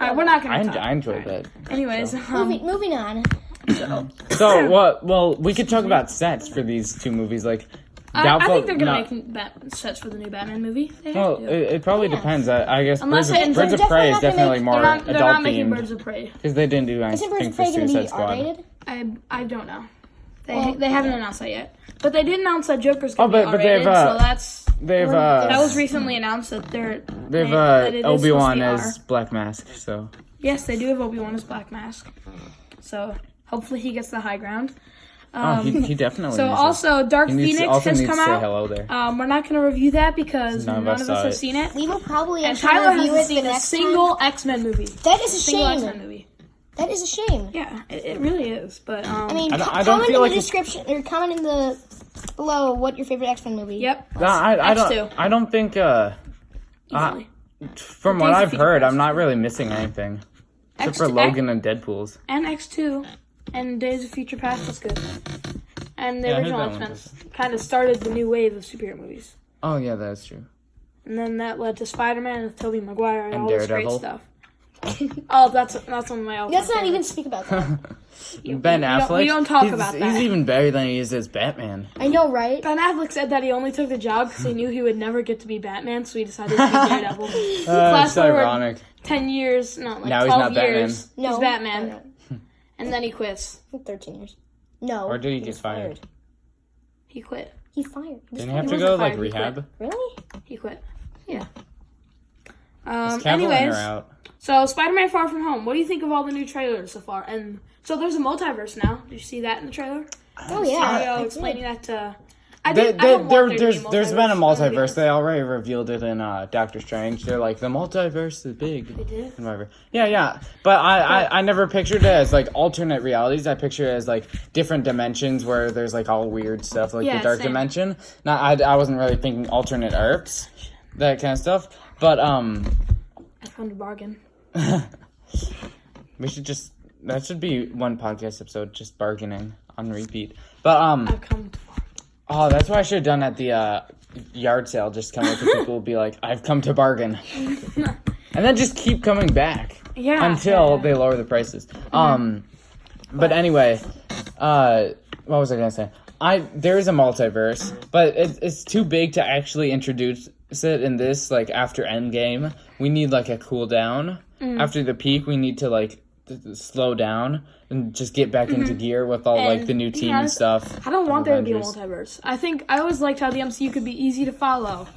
Alright, we're not gonna talk. I enjoyed that. Anyways, Moving on. So what? Well, we could talk about sets for these two movies. Like, I doubtful. think they're gonna not- make sets for the new Batman movie. They have Well, to. it probably Yeah. depends. I guess Unless Birds they- of they're Prey is definitely not definitely gonna more they're not adult making themed Birds of Prey. because they didn't do Isn't Birds anything of for Prey going to Suicide be Squad. R-rated? I don't know. Well, They haven't announced that yet, but they did announce that Joker's Oh, gonna be but they've R-rated, so that's they've that was recently announced that that it is supposed to Obi-Wan be as R. Black Mask. So Yes, they do have Obi-Wan as Black Mask, so hopefully he gets the high ground. he definitely. So needs to- also Dark he needs to, Phoenix also has needs come to say out. hello there. We're not going to review that because None none of of us us saw have it. seen it. We will probably And actually Tyler review hasn't it the seen a next single X-Men movie. That is a Single shame. X-Men movie. That is a shame. Yeah, it really is. But I mean, I don't comment feel in like the it's- description or comment in the below what your favorite X-Men movie. yep. No, I X2. don't. I don't think. Easily. From what Days of I've Future heard, Past. I'm not really missing anything except for X2 Logan and Deadpool's. and X2 and Days of Future Past was good. And the Yeah, I heard original that one X-Men kind of started the new wave of superhero movies. Oh yeah, that's true. And then that led to Spider-Man with Tobey Maguire and And all this great Daredevil. stuff. Oh, that's one of my all-time Let's not even favorites. speak about that. Ben Affleck. we don't talk he's, about He's that. even better than he is as Batman. I know, right? Ben Affleck said that he only took the job because he knew he would never get to be Batman, so he decided to be Daredevil. It's forward ironic. 10 years, no, like Now he's 12 not years, No, he's Batman. no, And then he quits. no. 13 years. No. Or did he get was fired? He quit. He fired. Didn't he have He to wasn't go like fired, he quit. rehab? Really? He quit. Yeah. Is Cavill in or Anyways, out? so Spider-Man Far From Home. What do you think of all the new trailers so far? And so there's a multiverse now. Did you see that in the trailer? Oh yeah. Mario I explaining did. that to. I don't want there to be a There's been a I'm gonna be multiverse. honest. They already revealed it in Doctor Strange. They're like, the multiverse is big. They did? And whatever. Yeah. But I never pictured it as like alternate realities. I picture it as like different dimensions where there's like all weird stuff, like Yeah, the dark same. dimension. I wasn't really thinking alternate Earths, that kind of stuff. But I found a bargain. we should just that should be one podcast episode, just bargaining on repeat. But I've come to bargain. oh, that's what I should have done at the yard sale. Just come up to people and be like, I've come to bargain. and then just keep coming back. Yeah. Until they lower the prices. But anyway, what was I gonna say? There is a multiverse, but it's too big to actually introduce it in this. Like after Endgame, we need like a cooldown. After the peak, we need to like slow down and just get back into gear with all like the new team and stuff. I don't want there to be a multiverse. I always liked how the MCU could be easy to follow.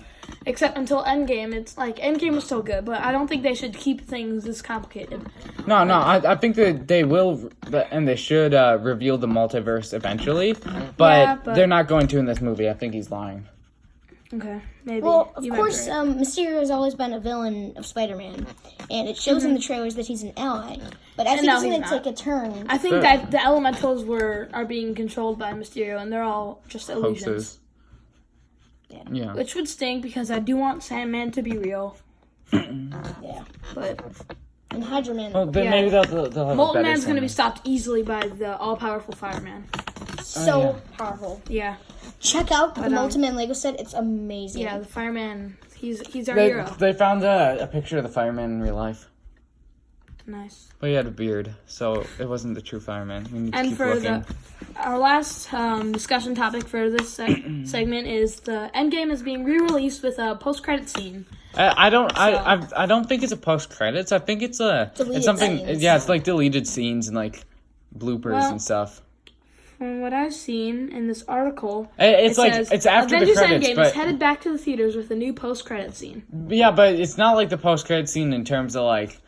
Except until Endgame, it's like Endgame was so good, but I don't think they should keep things this complicated. No, I think that they will, and they should reveal the multiverse eventually, but they're not going to in this movie. I think he's lying. Okay, maybe. Well, of course, Mysterio has always been a villain of Spider-Man, and it shows in the trailers that he's an ally. But I think he's going to take a turn. I think that the Elementals are being controlled by Mysterio, and they're all just illusions. Hoaxes. Yeah. Which would stink because I do want Sandman to be real. Yeah. But and Hydra Man. Well, then maybe they'll have Molten a better Man's going to be Sandman. stopped easily by the all-powerful Fireman. So powerful. Yeah. Check out the Molten Man Lego set. It's amazing. Yeah, the Fireman, he's our hero. They found a picture of the fireman in real life. Nice. But he had a beard, so it wasn't the true fireman. We need to keep for looking. Our last discussion topic for this segment is the Endgame is being re-released with a post-credit scene. I don't think it's a post credits. I think it's it's something. Scenes. Yeah, it's like deleted scenes and like bloopers and stuff. From what I've seen in this article, It's says, it's after Avengers the credits, Endgame but is headed back to the theaters with a new post-credit scene. yeah, but it's not like the post credit scene in terms of like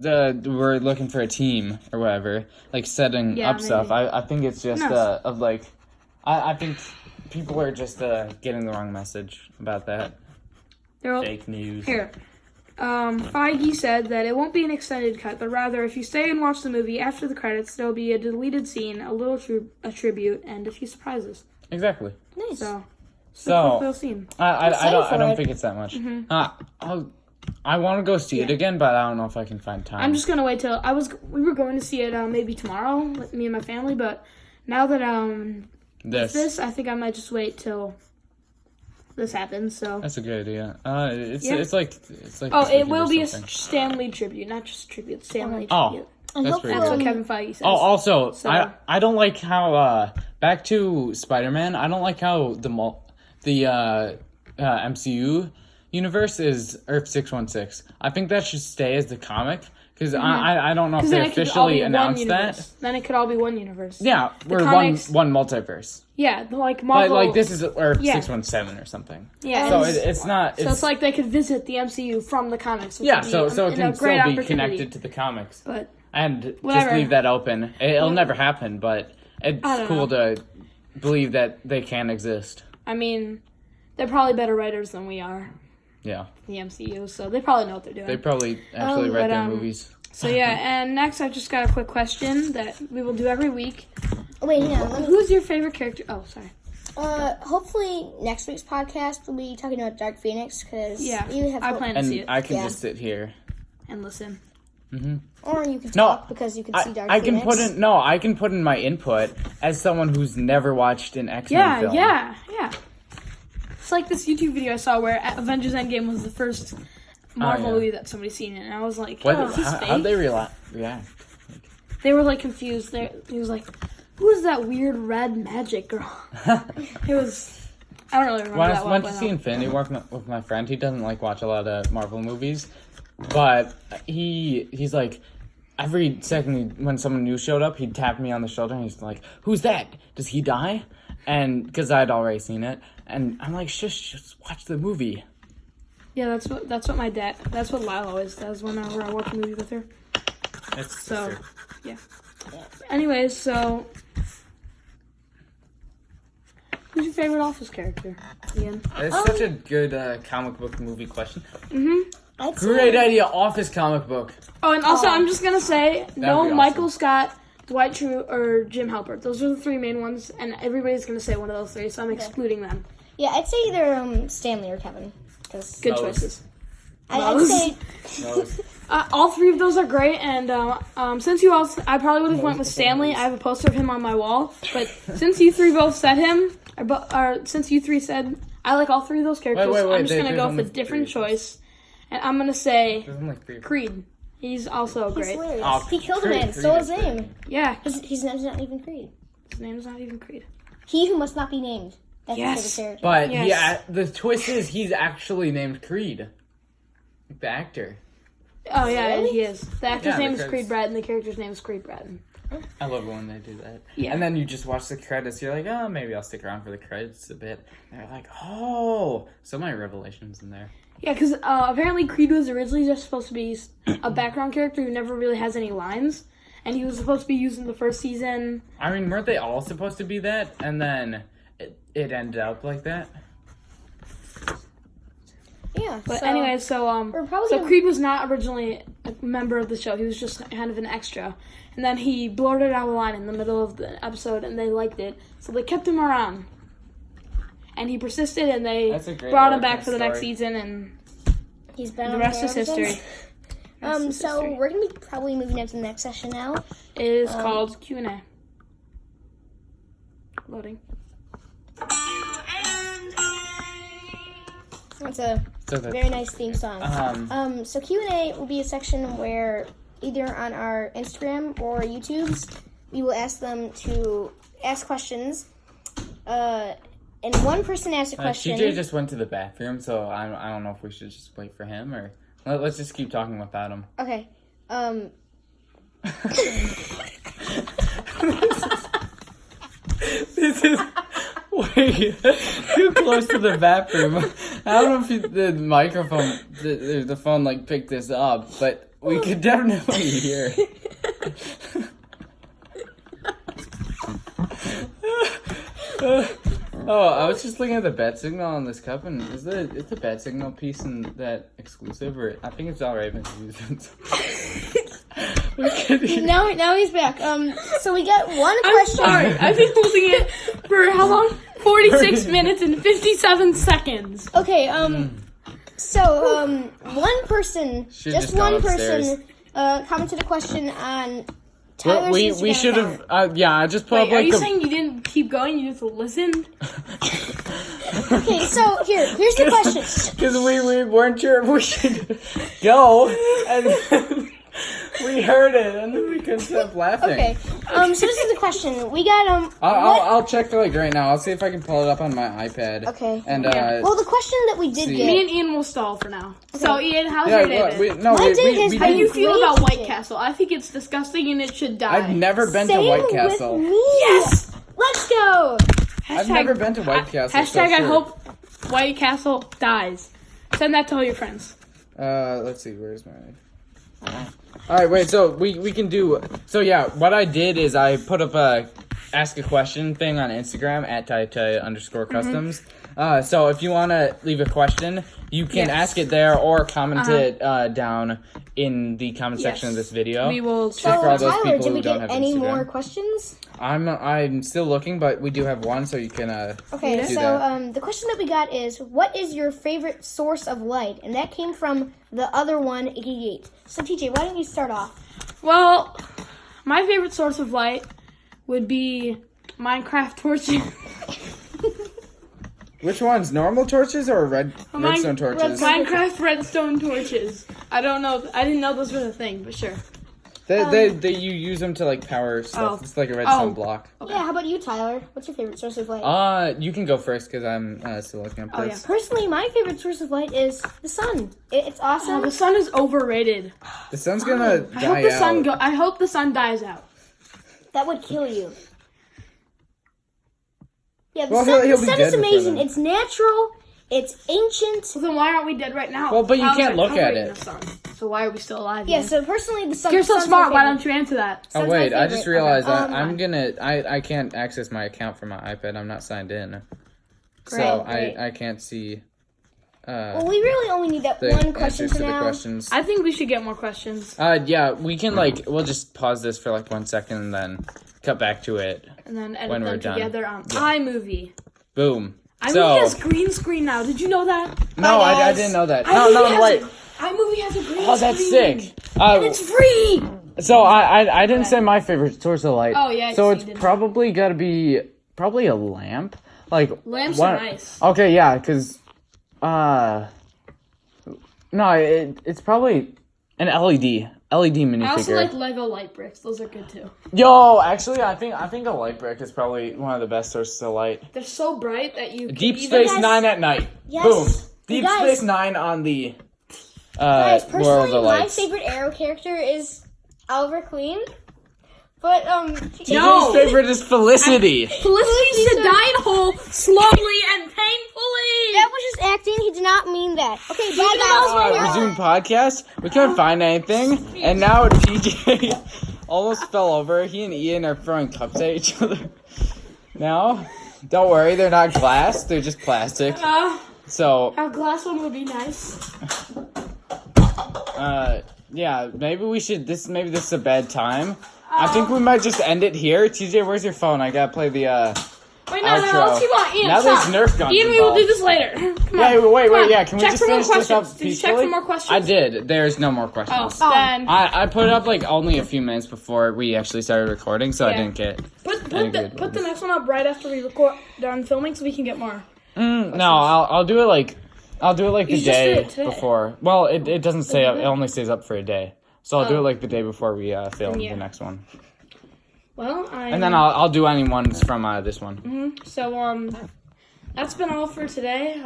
we're looking for a team or whatever, like setting up stuff. I think it's just of like I think people are just getting the wrong message about that. Fake news. Here. Feige said that it won't be an extended cut, but rather if you stay and watch the movie after the credits, there'll be a deleted scene, a little a tribute, and a few surprises. Exactly. Nice. So cool scene. I don't think it's that much. I want to go see it again, but I don't know if I can find time. I'm just gonna wait till we were going to see it maybe tomorrow with me and my family, but now that this I think I might just wait till this happens. So that's a good idea. It's like it will be a Stan Lee tribute, not just tribute. Stan Lee tribute. That's what Kevin Feige says. Oh, also, I don't like how back to Spider-Man. I don't like how the MCU universe is Earth 616. I think that should stay as the comic because I don't know if they officially announced that. Then it could all be one universe. Yeah, we're one multiverse. Yeah, like Marvel. But like this is Earth 617 or something. Yeah. So it's not. So it's like they could visit the MCU from the comics. Yeah. So it can still be connected to the comics. And just leave that open. It'll never happen, but it's cool to believe that they can exist. I mean, they're probably better writers than we are. Yeah. The MCU, so they probably know what they're doing. They probably actually write their movies. So yeah, and next I've just got a quick question that we will do every week. Wait, yeah. Who's your favorite character? Oh, sorry. Hopefully next week's podcast we'll be talking about Dark Phoenix because I plan to see it. I can just sit here and listen. Mm-hmm. Or you can talk because you can see Dark Phoenix. I can put in my input as someone who's never watched an X-Men film. Yeah. It's like this YouTube video I saw where Avengers Endgame was the first Marvel movie that somebody's seen it, and I was like, he's fake. How'd they react? They were like confused. He was like, who is that weird red magic girl? It was, I don't really remember when that I went to see Infinity War with my friend, he doesn't like watch a lot of Marvel movies, but he's like, every second when someone new showed up, he'd tap me on the shoulder and he's like, who's that? Does he die? And because I'd already seen it, and I'm like, shush, just watch the movie. Yeah, that's what Lyle always does whenever I watch a movie with her. Yeah. Anyways, so who's your favorite Office character, Ian? It's such a good comic book movie question. Great idea, Office comic book. Oh, and also I'm just gonna say Michael Scott, Dwight Schrute, or Jim Halpert. Those are the three main ones, and everybody's gonna say one of those three, so I'm excluding them. Yeah, I'd say either Stanley or Kevin. Good choices. I'd say all three of those are great, and since you all, I probably would have went with Stanley. I have a poster of him on my wall, but since you three both said him, or since you three said I like all three of those characters, wait, I'm just gonna go with a different choice, And I'm gonna say Doesn't like Creed. Creed. He's also He's great. hilarious. Oh, He killed a Creed- man, Creed stole is his great. name. Yeah, His name's not even Creed. his name's not even Creed. He who must not be named. That's Yes. his favorite character. But Yes. the twist is he's actually named Creed. Like the actor. Oh yeah, Really? he is. The actor's Yeah, name is because- Creed Bratton. The character's name is Creed Bratton. I love it when they do that. Yeah. And then you just watch the credits. You're like, oh, maybe I'll stick around for the credits a bit. And they're like, oh, so many revelations in there. Yeah, because apparently Creed was originally just supposed to be a background character who never really has any lines, and he was supposed to be used in the first season. I mean, weren't they all supposed to be that? And then it ended up like that. Yeah. But anyway, so we're probably so gonna- Creed was not originally a member of the show. He was just kind of an extra, and then he blurted out a line in the middle of the episode, and they liked it, so they kept him around. And he persisted, and they That's a great brought him back origin for the next story. season, and he's been the on rest there is ever history. since. So history. we're gonna be probably moving on to the next session now. It is called Q&A. Loading. It's a So the, very nice theme song. um, So Q&A will be a section where either on our Instagram or YouTube's, we will ask them to ask questions. And one person asks a question. TJ just went to the bathroom, so I don't know if we should just wait for him or let's just keep talking without him. Okay. This is way too close to the bathroom. I don't know if the microphone, the phone, like picked this up, but we could definitely hear. Oh, I was just looking at the bat signal on this cup, and is the bat signal piece in that exclusive, or I think it's already been used. Now he's back. So we got one I'm question. sorry. I've been holding it for how long? 46 minutes and 57 seconds. Okay, so, one person, Should've just just gone one upstairs. person, commented a question on Well, Tyler's we Instagram should account. have, yeah, I just put Wait, up are like you the. saying you didn't keep going? You just listened? Okay, so here's the question. Because we weren't sure if we should go, and then we heard it, and then we couldn't stop laughing. Okay, so this is the question. We got, I'll check like right now. I'll see if I can pull it up on my iPad. Okay. And well, the question that we did see. get. Me and Ian will stall for now. So, Ian, how's yeah, your day well, been? My day has we How do been you feel great about White today. Castle? I think it's disgusting and it should die. I've never been to Same White Castle. with me. Yes! Let's go. I've never been to White Castle. Hashtag so I sure. hope White Castle dies. Send that to all your friends. Let's see. Where's my? All right, wait. So we can do. So yeah, what I did is I put up a ask a question thing on Instagram at _customs. So if you want to leave a question, you can ask it there or comment it down in the comment section of this video. We will So, for all those Tyler, people did who we don't get have any Instagram. more questions? I'm still looking, but we do have one, so you can. Okay, do so that. the question that we got is, what is your favorite source of light? And that came from the other one, 88. So, TJ, why don't you start off? Well, my favorite source of light would be Minecraft torches. Which ones? Normal torches or redstone torches? Minecraft redstone torches. I don't know. I didn't know those were the thing, but sure. You use them to like power stuff. It's like a redstone block. Yeah, how about you, Tyler? What's your favorite source of light? You can go first because I'm still looking up this. Personally, my favorite source of light is the sun. It's awesome. The sun is overrated. The sun's gonna I die hope the sun out. I hope the sun dies out. That would kill you. Yeah, the Well, sun, he'll the be sun dead is before amazing. then. It's natural. It's ancient. So then why aren't we dead right now? Well, but you How is can't it look at covering it. the sun? So why are we still alive? Yeah, then? so personally, the sun. You're so sun's smart. my Why favorite. don't you answer that? Oh Sun's my wait, I just favorite. realized Okay. I'm gonna I can't access my account from my iPad. I'm not signed in, so Great. I can't see. Well, we really only need that The one question answers for to the now. questions. I think we should get more questions, Yeah, we can we'll just pause this for like 1 second and then cut back to it. and then edit When we're them done. together on iMovie. Boom. iMovie has green screen now. Did you know that? No, Hi, I guys. didn't know that. iMovie No, has wait. iMovie has a green screen. Oh, that's sick. And it's free. So I didn't say my favorite source of light. Oh, yeah, So you it's didn't. probably got to be a lamp. Like Lamps what- are nice. Okay, yeah, because No, it's probably an LED minifigure. I also like Lego light bricks. Those are good too. Yo, actually, I think a light brick is probably one of the best sources of light. They're so bright that you Deep Space Nine at night. Yes. Boom. Deep Guys. Space Nine on the Guys, World personally, of my Lights. favorite Arrow character is Oliver Queen. But, TJ's favorite is Felicity. Felicity should die in a hole slowly and painfully. that was just acting. He did not mean that. Okay, bye, guys. Resume podcast. We couldn't find anything, and now TJ almost fell over. He and Ian are throwing cups at each other. Now, don't worry, they're not glass. They're just plastic. So. A glass one would be nice. Yeah, maybe we should. Maybe this is a bad time. I think we might just end it here. TJ, where's your phone? I gotta play the Wait, no, outro. let's keep on. Ian, now stop. there's Nerf guns Ian, we will do this later. Come on. Wait, yeah. Can we check just for more finish this up questions. Did you peacefully? check for more questions? I did. There's no more questions. Oh, then I put it up like only a few minutes before we actually started recording, so I didn't get. put the next one up right after we record done filming, so we can get more. No, I'll do it like the You just day did it today. before. Well, it doesn't stay up. It only stays up for a day. So I'll do it like the day before we film the next one. Well, and then I'll do any ones from this one. So that's been all for today.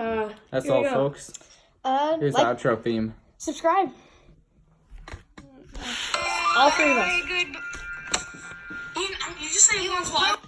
That's here all, we go. folks. Here's the outro theme. Subscribe. All three of us. You just say you want to